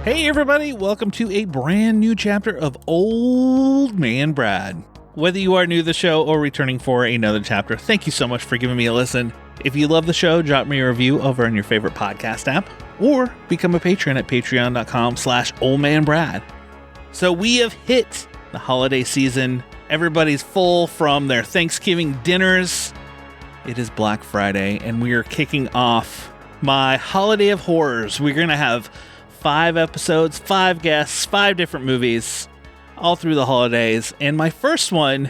Hey everybody, welcome to a brand new chapter of Old Man Brad. Whether you are new to the show or returning for another chapter, thank you so much for giving me a listen. If you love the show, drop me a review over on your favorite podcast app or become a patron at patreon.com/oldmanbrad. So we have hit the holiday season. Everybody's full from their Thanksgiving dinners. It is Black Friday and we are kicking off my holiday of horrors. We're going to have 5 episodes, 5 guests, 5 different movies, all through the holidays. And my first one,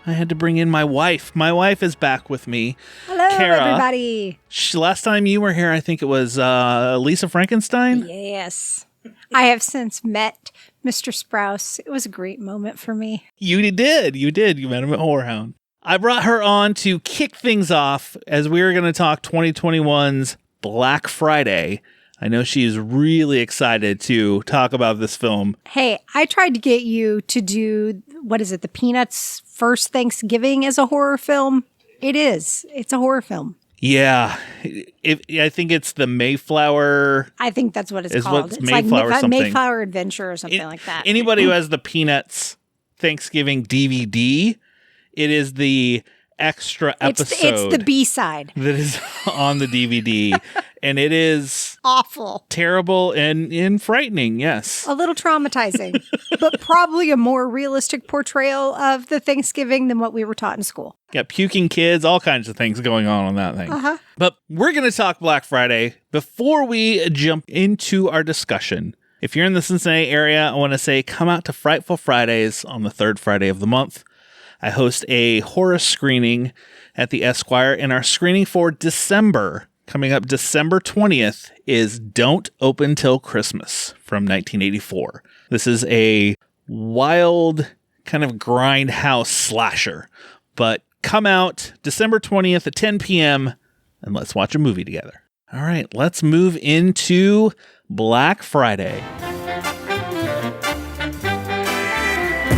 I had to bring in my wife. My wife is back with me. Hello, Kara. everybody. Last time you were here, I think it was Lisa Frankenstein. Yes. I have since met Mr. Sprouse. It was a great moment for me. You did. You met him at Whorehound. I brought her on to kick things off as we were going to talk 2021's Black Friday. I know she's really excited to talk about this film. Hey, I tried to get you to do, the Peanuts First Thanksgiving as a horror film. It is. It's a horror film. Yeah. I think it's the Mayflower. I think that's what it's called. It's Mayflower like something. Mayflower Adventure or something like that. Anybody who has the Peanuts Thanksgiving DVD, it is the extra episode. It's the B-side. That is on the DVD. And it is awful, terrible, and frightening, yes. A little traumatizing, but probably a more realistic portrayal of the Thanksgiving than what we were taught in school. Got puking kids, all kinds of things going on that thing. Uh-huh. But we're going to talk Black Friday. Before we jump into our discussion, if you're in the Cincinnati area, I want to say come out to Frightful Fridays on the 3rd Friday of the month. I host a horror screening at the Esquire, and our screening for December, coming up December 20th, is Don't Open Till Christmas from 1984. This is a wild kind of grindhouse slasher. But come out December 20th at 10 p.m. and let's watch a movie together. All right, let's move into Black Friday.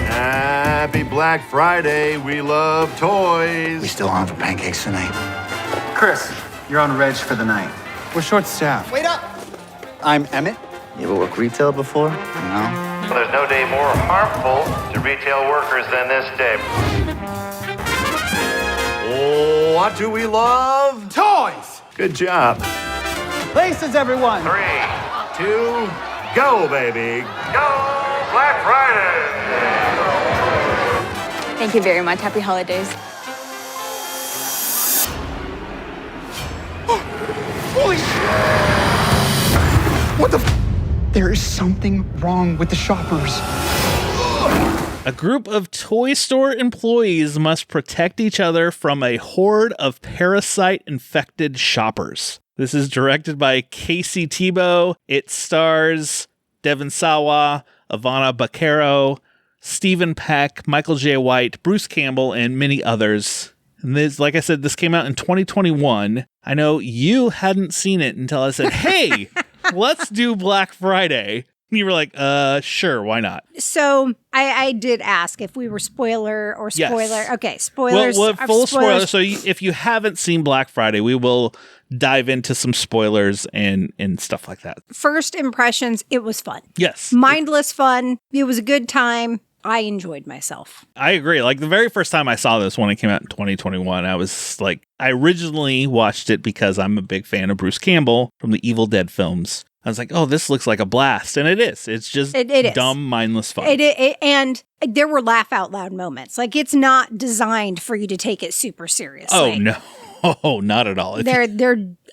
Happy Black Friday. We love toys. We still on for pancakes tonight? Chris, you're on reg for the night. We're short-staffed. Wait up! I'm Emmett. You ever work retail before? No? Well, there's no day more harmful to retail workers than this day. Oh, what do we love? Toys! Good job. Places, everyone! 3, 2, go, baby. Go Black Friday! Thank you very much. Happy holidays. Holy What the There is something wrong with the shoppers. A group of toy store employees must protect each other from a horde of parasite-infected shoppers. This is directed by Casey Tebow. It stars Devon Sawa, Ivana Baquero, Stephen Peck, Michael J. White, Bruce Campbell, and many others. And this, like I said, this came out in 2021. I know you hadn't seen it until I said, hey, let's do Black Friday. And you were like, sure, why not? So I did ask if we were spoiler or spoiler. Yes. Okay, spoilers. Well, full spoilers. So if you haven't seen Black Friday, we will dive into some spoilers and stuff like that. First impressions, it was fun. Yes. Mindless fun. It was a good time. I enjoyed myself. I agree. Like the very first time I saw this when it came out in 2021, I was like, I originally watched it because I'm a big fan of Bruce Campbell from the Evil Dead films. I was like, oh, this looks like a blast. And it is. It's just dumb, mindless fun. And there were laugh out loud moments. Like it's not designed for you to take it super seriously. Oh, no. Oh, not at all. There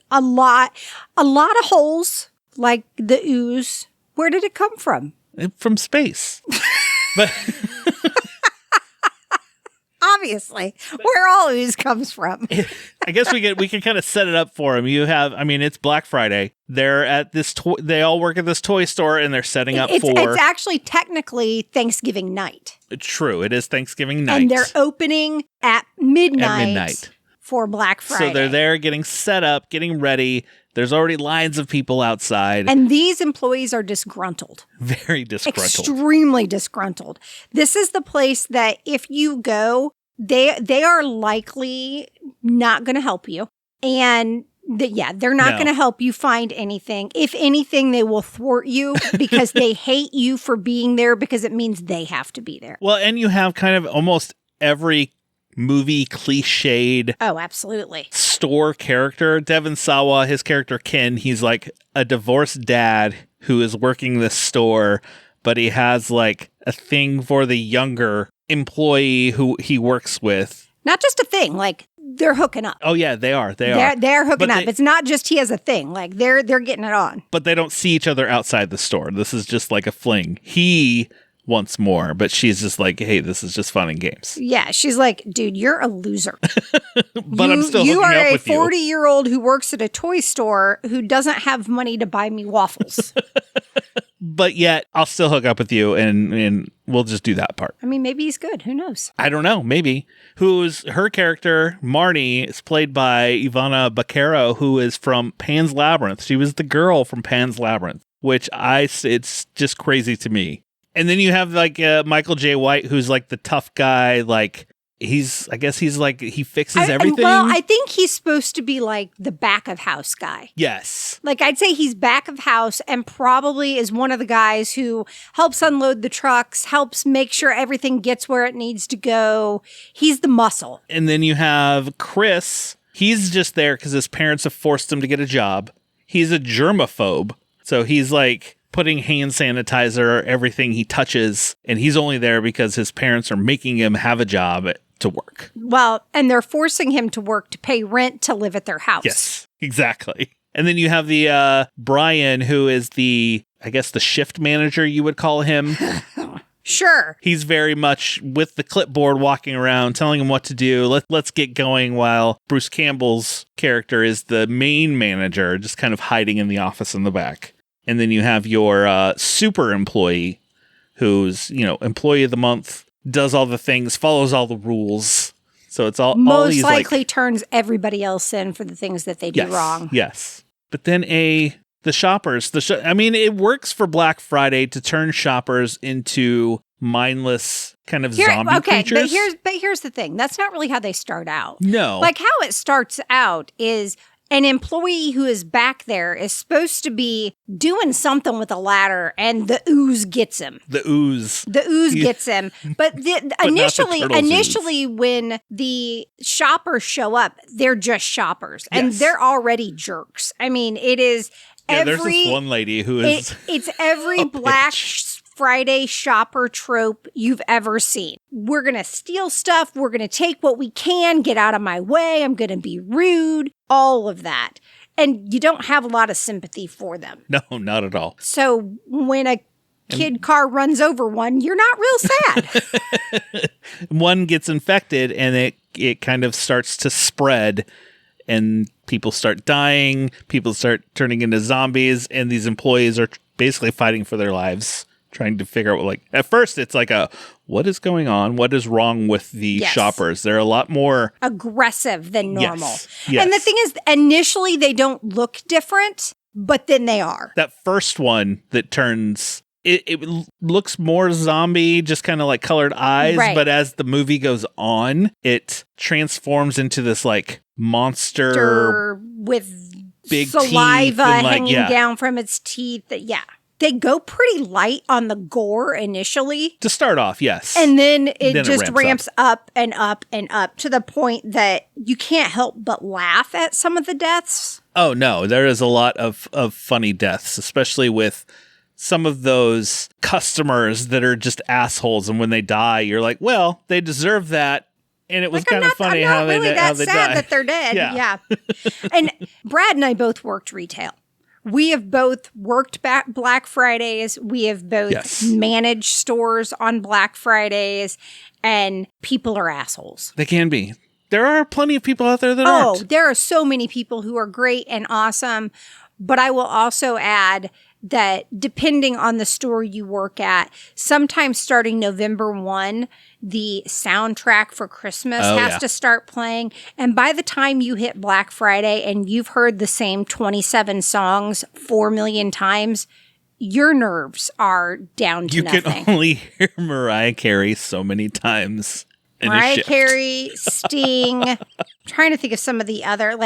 a lot of holes, like the ooze. Where did it come from? From space. But obviously, where all ooze comes from. I guess we can kind of set it up for them. You have, I mean, it's Black Friday. They're at this they all work at this toy store and they're setting up it's actually technically Thanksgiving night. True, it is Thanksgiving night. And they're opening at midnight. For Black Friday. So they're there getting set up, getting ready. There's already lines of people outside. And these employees are disgruntled. Very disgruntled. Extremely disgruntled. This is the place that if you go, they are likely not going to help you. And They're not going to help you find anything. If anything, they will thwart you because they hate you for being there because it means they have to be there. Well, and you have kind of almost every movie cliched. Oh, absolutely. Store character. Devon Sawa, his character Ken, he's like a divorced dad who is working this store, but he has like a thing for the younger employee who he works with. Not just a thing, like they're hooking up. Oh yeah, they are. They're hooking up. It's not just he has a thing. Like they're getting it on. But they don't see each other outside the store. This is just like a fling. He wants more, but she's just like, hey, this is just fun and games. Yeah, she's like, dude, you're a loser. But I'm still hooking up with you. You are a 40-year-old who works at a toy store who doesn't have money to buy me waffles. But yet, I'll still hook up with you, and we'll just do that part. I mean, maybe he's good. Who knows? I don't know. Maybe. Who's her character, Marnie, is played by Ivana Baquero, who is from Pan's Labyrinth. She was the girl from Pan's Labyrinth, which it's just crazy to me. And then you have like Michael J. White, who's like the tough guy, like he fixes everything. Well, I think he's supposed to be like the back of house guy. Yes. Like I'd say he's back of house and probably is one of the guys who helps unload the trucks, helps make sure everything gets where it needs to go. He's the muscle. And then you have Chris. He's just there because his parents have forced him to get a job. He's a germaphobe. So he's like putting hand sanitizer, everything he touches, and he's only there because his parents are making him have a job to work. Well, and they're forcing him to work to pay rent to live at their house. Yes, exactly. And then you have the Brian, who is the shift manager, you would call him. Sure. He's very much with the clipboard walking around, telling him what to do. Let's get going, while Bruce Campbell's character is the main manager, just kind of hiding in the office in the back. And then you have your super employee, who's, employee of the month, does all the things, follows all the rules. So it's all most likely turns everybody else in for the things that they do wrong. Yes. But then the shoppers, it works for Black Friday to turn shoppers into mindless kind of zombie creatures. But here's the thing. That's not really how they start out. No. Like how it starts out is an employee who is back there is supposed to be doing something with a ladder, and the ooze gets him. The ooze gets him. But initially, when the shoppers show up, they're just shoppers, and they're already jerks. I mean, it is there's this one lady who is. It's every Black Friday shopper trope you've ever seen. We're going to steal stuff. We're going to take what we can. Get out of my way. I'm going to be rude. All of that. And you don't have a lot of sympathy for them. No, not at all. So when a kid car runs over one, you're not real sad. One gets infected and it kind of starts to spread, and people start dying. People start turning into zombies, and these employees are basically fighting for their lives, trying to figure out, at first it's like what is going on? What is wrong with the shoppers? They're a lot more aggressive than normal. Yes. And the thing is, initially they don't look different, but then they are. That first one that turns, it looks more zombie, just kind of like colored eyes. Right. But as the movie goes on, it transforms into this monster with big saliva hanging down from its teeth. Yeah. They go pretty light on the gore initially. To start off, yes. And then it just ramps up and up and up to the point that you can't help but laugh at some of the deaths. Oh, no. There is a lot of funny deaths, especially with some of those customers that are just assholes. And when they die, you're like, well, they deserve that. And it was kind of funny how they died. I'm not really that sad that they're dead. Yeah. And Brad and I both worked retail. We have both worked Black Fridays. We have both managed stores on Black Fridays, and people are assholes. They can be. There are plenty of people out there that aren't. Oh, there are so many people who are great and awesome. But I will also add that depending on the store you work at, sometimes starting November 1, the soundtrack for Christmas has to start playing. And by the time you hit Black Friday and you've heard the same 27 songs 4 million times, your nerves are down to nothing. You can only hear Mariah Carey so many times. Mariah Carey, Sting. I'm trying to think of some of the other,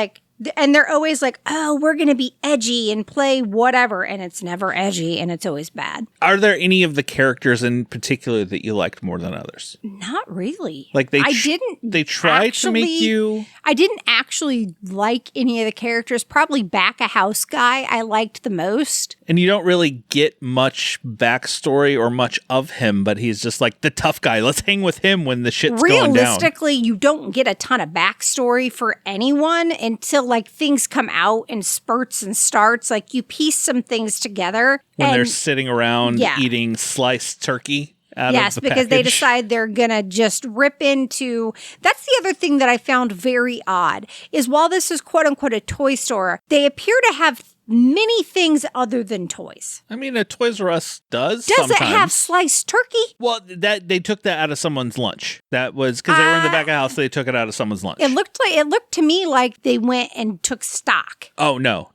And they're always like, oh, we're going to be edgy and play whatever. And it's never edgy and it's always bad. Are there any of the characters in particular that you liked more than others? Not really. Like they tried to make you... I didn't actually like any of the characters. Probably Back a House guy I liked the most. And you don't really get much backstory or much of him, but he's just like the tough guy. Let's hang with him when the shit's going down. Realistically, you don't get a ton of backstory for anyone until like things come out in spurts and starts. Like you piece some things together. When they're sitting around eating sliced turkey. Yes, because they decide they're going to just rip into... That's the other thing that I found very odd, is while this is quote-unquote a toy store, they appear to have many things other than toys. I mean, a Toys R Us does it have sliced turkey? Well, they took that out of someone's lunch. That was because they were in the back of the house. They took it out of someone's lunch. It looked to me like they went and took stock. Oh, no.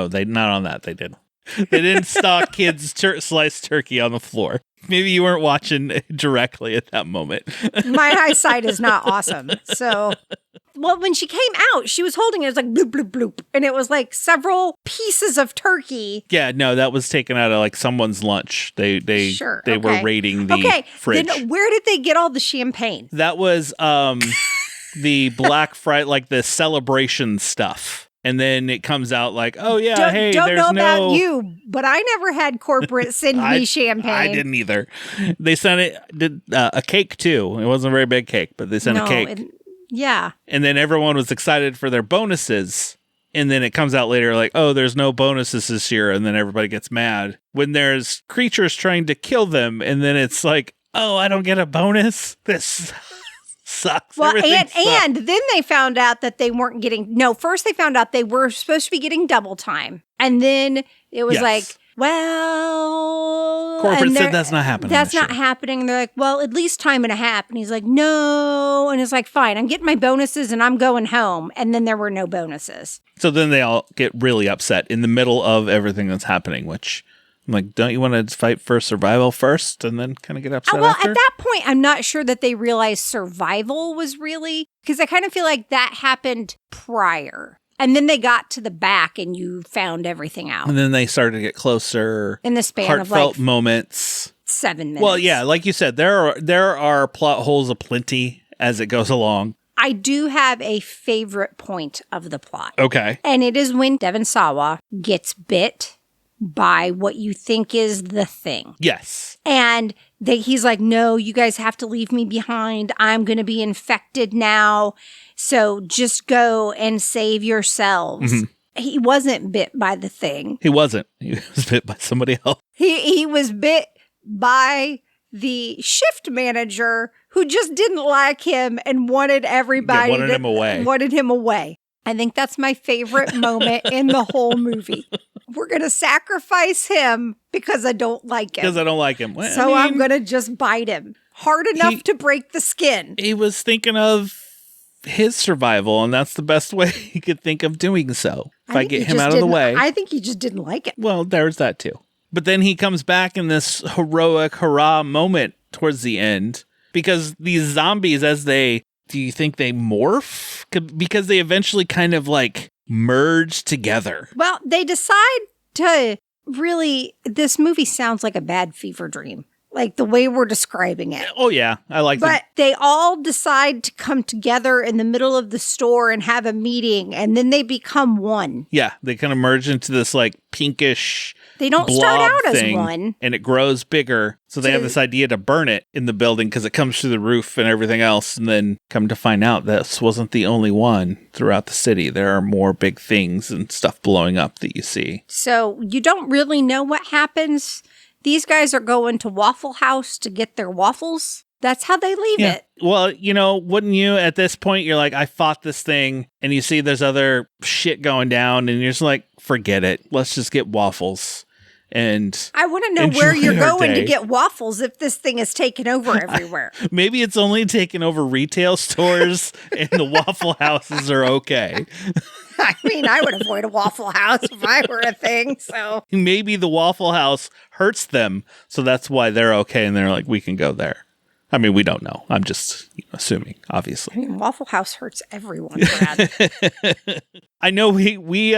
They not on that. They did. They didn't stock kids' sliced turkey on the floor. Maybe you weren't watching directly at that moment. My eyesight is not awesome. So, well, when she came out, she was holding it. It was like bloop, bloop, bloop. And it was like several pieces of turkey. Yeah, no, that was taken out of like someone's lunch. They were raiding the fridge. Then where did they get all the champagne? That was the Black Friday, like the celebration stuff. And then it comes out like, oh, yeah, don't know about you, but I never had corporate send me champagne. I didn't either. They sent a cake, too. It wasn't a very big cake, but they sent a cake. Yeah. And then everyone was excited for their bonuses. And then it comes out later like, oh, there's no bonuses this year. And then everybody gets mad when there's creatures trying to kill them. And then it's like, oh, I don't get a bonus? This sucks. Well, and then they found out that they weren't getting... No, first they found out they were supposed to be getting double time. And then it was like, well... Corporate said that's not happening. That's not happening. And they're like, well, at least time and a half. And he's like, no. And it's like, fine, I'm getting my bonuses and I'm going home. And then there were no bonuses. So then they all get really upset in the middle of everything that's happening, which... I'm like, don't you want to fight for survival first and then kind of get upset after? At that point, I'm not sure that they realized survival was really... Because I kind of feel like that happened prior. And then they got to the back and you found everything out. And then they started to get closer. In the span of heartfelt moments. 7 minutes. Well, yeah, like you said, there are plot holes aplenty as it goes along. I do have a favorite point of the plot. Okay. And it is when Devon Sawa gets bit by what you think is the thing. Yes. And he's like, no, you guys have to leave me behind. I'm going to be infected now. So just go and save yourselves. Mm-hmm. He wasn't bit by the thing. He wasn't. He was bit by somebody else. He was bit by the shift manager who just didn't like him and wanted everybody wanted him away. I think that's my favorite moment in the whole movie. We're going to sacrifice him because I don't like him. Because I don't like him. Well, so I'm going to just bite him hard enough to break the skin. He was thinking of his survival, and that's the best way he could think of doing so. If I get him out of the way. I think he just didn't like it. Well, there's that too. But then he comes back in this heroic hurrah moment towards the end. Because these zombies, do you think they morph? Because they eventually kind of like merge together. Well, they decide to really, this movie sounds like a bad fever dream. Like the way we're describing it. Oh, yeah. I like that. But they all decide to come together in the middle of the store and have a meeting. And then they become one. Yeah. They kind of merge into this like pinkish They don't start out as one. And it grows bigger. So they have this idea to burn it in the building because it comes through the roof and everything else. And then come to find out this wasn't the only one throughout the city. There are more big things and stuff blowing up that you see. So you don't really know what happens. These guys are going to Waffle House to get their waffles. That's how they leave it. Well, wouldn't you at this point, you're like, I fought this thing, and you see there's other shit going down, and you're just like, forget it. Let's just get waffles. And I want to know where you're going to get waffles if this thing is taken over everywhere. Maybe it's only taken over retail stores, and the Waffle Houses are okay. I mean, I would avoid a Waffle House if I were a thing, so. Maybe the Waffle House hurts them, so that's why they're okay, and they're like, we can go there. I mean, we don't know. I'm just assuming, obviously. I mean, Waffle House hurts everyone, Brad. I know we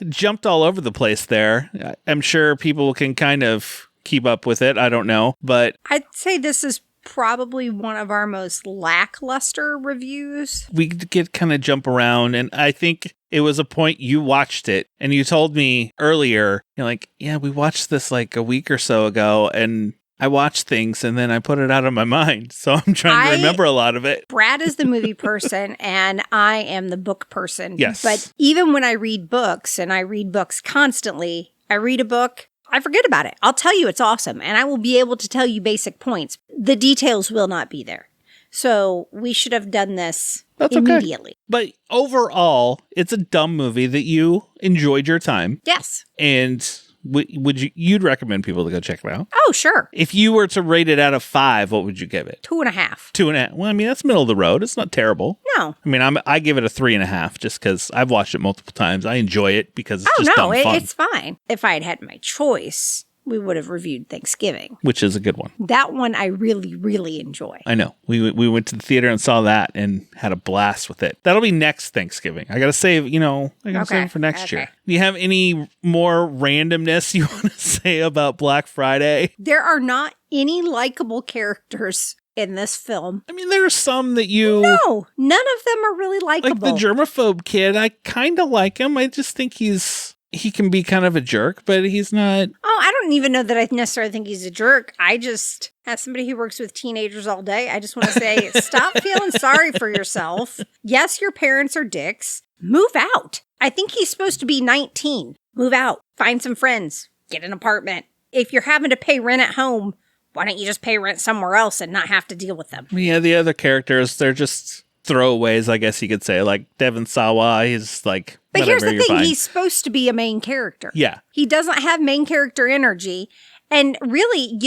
jumped all over the place there. I'm sure people can kind of keep up with it. I don't know, but I'd say this is probably one of our most lackluster reviews. we get kind of jump around, and I think it was a point you watched it and you told me earlier, you're like, yeah, we watched this like a week or so ago, and I watched things and then I put it out of my mind. So I'm trying to remember a lot of it. Brad is the movie person and I am the book person. Yes. But even when I read books, and I read books constantly, I read a book, I forget about it. I'll tell you it's awesome, and I will be able to tell you basic points. The details will not be there. So we should have done this immediately. Okay. But overall, it's a dumb movie that you enjoyed your time. Yes. And you'd recommend people to go check it out? Oh, sure. If you were to rate it out of 5, what would you give it? 2.5. 2.5. Well, I mean, that's middle of the road. It's not terrible. No. I mean, I give it a 3.5 just because I've watched it multiple times. I enjoy it because it's just dumb fun. It's fine. If I had had my choice, we would have reviewed Thanksgiving. Which is a good one. That one I really, really enjoy. I know. We went to the theater and saw that and had a blast with it. That'll be next Thanksgiving. I got to save, save it for next year. Do you have any more randomness you want to say about Black Friday? There are not any likable characters in this film. I mean, there are some that No, none of them are really likable. Like the germaphobe kid, I kind of like him. I just think he can be kind of a jerk, but he's not. Oh, I don't even know that I necessarily think he's a jerk. I just, as somebody who works with teenagers all day, I just want to say, stop feeling sorry for yourself. Yes, your parents are dicks. Move out. I think he's supposed to be 19. Move out. Find some friends. Get an apartment. If you're having to pay rent at home, why don't you just pay rent somewhere else and not have to deal with them? Yeah, the other characters, they're just throwaways, I guess you could say. Like Devon Sawa, he's like, but whatever, here's the thing, fine. He's supposed to be a main character. Yeah. He doesn't have main character energy. And really,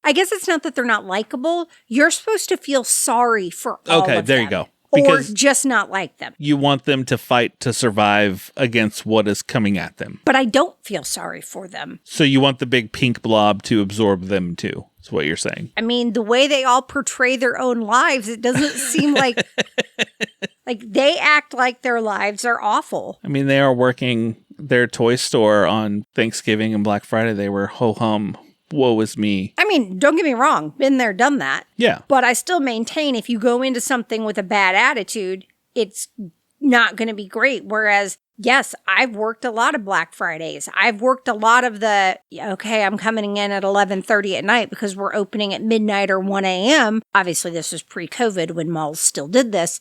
I guess it's not that they're not likable. You're supposed to feel sorry for all of them. Okay, there you go. Or just not like them. You want them to fight to survive against what is coming at them. But I don't feel sorry for them. So you want the big pink blob to absorb them too, is what you're saying. I mean, the way they all portray their own lives, it doesn't seem like they act like their lives are awful. I mean, they are working their toy store on Thanksgiving and Black Friday. They were ho-hum, woe is me. I mean, don't get me wrong. Been there, done that. Yeah. But I still maintain if you go into something with a bad attitude, it's not going to be great. Whereas, yes, I've worked a lot of Black Fridays. I've worked a lot of I'm coming in at 11:30 at night because we're opening at midnight or 1 a.m. Obviously, this was pre-COVID when malls still did this.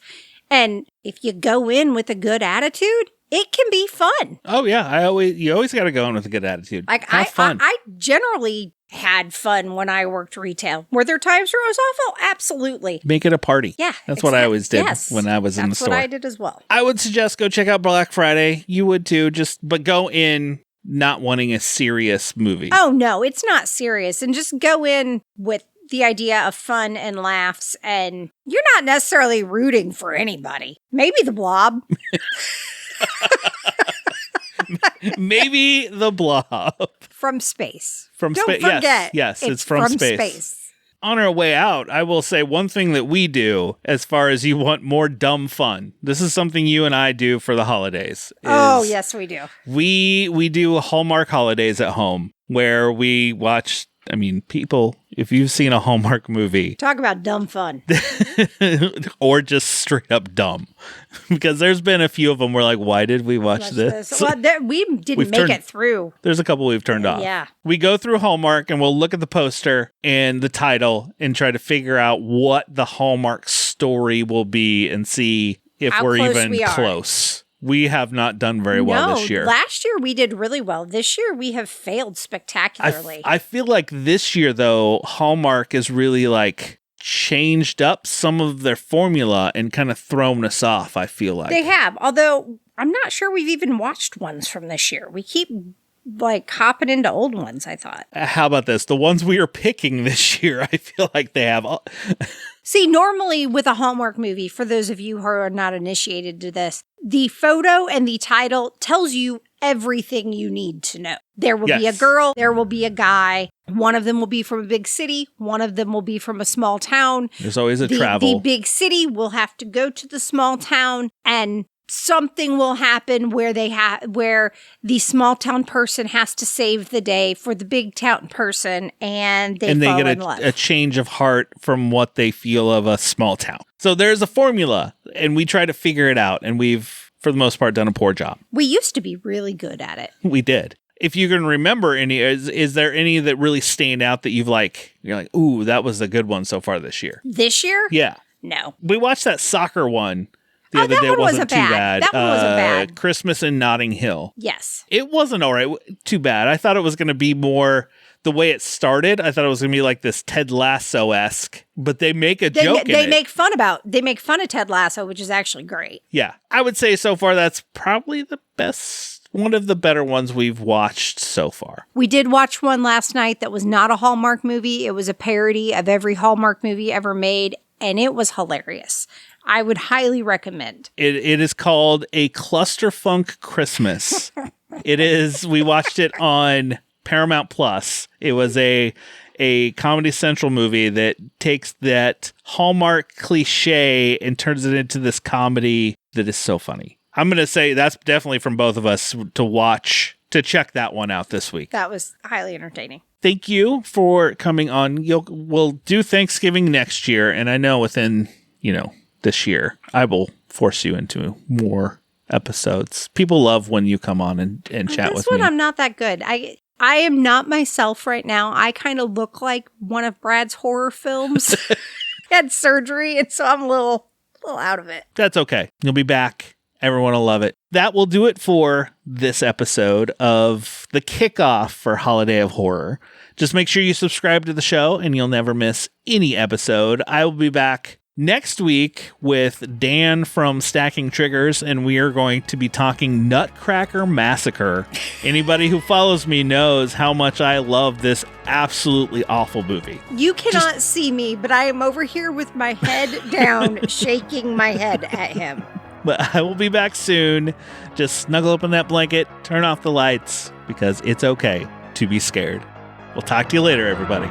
And if you go in with a good attitude, it can be fun. Oh, yeah. You always got to go in with a good attitude. Like, Have fun. I generally had fun when I worked retail. Were there times where it was awful? Absolutely. Make it a party. Yeah. That's what I always did when I was in the store. That's what I did as well. I would suggest go check out Black Friday. You would too, but go in not wanting a serious movie. Oh, no, it's not serious. And just go in with the idea of fun and laughs, and you're not necessarily rooting for anybody. Maybe the Blob. Maybe the Blob. From space. Don't forget. Yes, it's from space. On our way out, I will say one thing that we do as far as you want more dumb fun. This is something you and I do for the holidays. Oh, yes, we do. We do Hallmark holidays at home where we watch, people, if you've seen a Hallmark movie. Talk about dumb fun. Or just straight up dumb. Because there's been a few of them where why did we watch this? Well, we didn't make it through. There's a couple we've turned off. Yeah. We go through Hallmark and we'll look at the poster and the title and try to figure out what the Hallmark story will be and see if we're even close. We have not done very well this year. Last year we did really well. This year we have failed spectacularly. I feel like this year, though, Hallmark is really changed up some of their formula and kind of thrown us off, I feel like. They have, although I'm not sure we've even watched ones from this year. We keep like hopping into old ones, I thought. How about this? The ones we are picking this year, I feel like they have... See, normally with a Hallmark movie, for those of you who are not initiated to this, the photo and the title tells you everything you need to know. There will be a girl, there will be a guy. One of them will be from a big city. One of them will be from a small town. There's always a travel. The big city will have to go to the small town, and something will happen where where the small town person has to save the day for the big town person, and they fall get in love. a change of heart from what they feel of a small town. So there's a formula, and we try to figure it out, and we've, for the most part, done a poor job. We used to be really good at it. We did. If you can remember any, is there any that really stand out that you're like, ooh, that was a good one so far this year? This year? Yeah. No. We watched that soccer one the other day. It wasn't too bad. That one wasn't bad. Christmas in Notting Hill. Yes. It wasn't all right. Too bad. I thought it was going to be more the way it started. I thought it was going to be like this Ted Lasso-esque, but they make a joke in it. They make fun of Ted Lasso, which is actually great. Yeah. I would say so far that's probably the best, one of the better ones we've watched so far. We did watch one last night that was not a Hallmark movie. It was a parody of every Hallmark movie ever made, and it was hilarious. I would highly recommend. It is called A Clusterfunk Christmas. We watched it on Paramount Plus. It was a Comedy Central movie that takes that Hallmark cliche and turns it into this comedy that is so funny. I'm going to say that's definitely from both of us to check that one out this week. That was highly entertaining. Thank you for coming on. We'll do Thanksgiving next year, and I know within, this year, I will force you into more episodes. People love when you come on and chat with me. This one, I'm not that good. I am not myself right now. I kind of look like one of Brad's horror films. Had surgery, and so I'm a little out of it. That's okay. You'll be back. Everyone will love it. That will do it for this episode of the kickoff for Holiday of Horror. Just make sure you subscribe to the show and you'll never miss any episode. I will be back next week with Dan from Stacking Triggers, and we are going to be talking Nutcracker Massacre. Anybody who follows me knows how much I love this absolutely awful movie. You cannot see me, but I am over here with my head down, shaking my head at him. But I will be back soon. Just snuggle up in that blanket, turn off the lights, because it's okay to be scared. We'll talk to you later, everybody.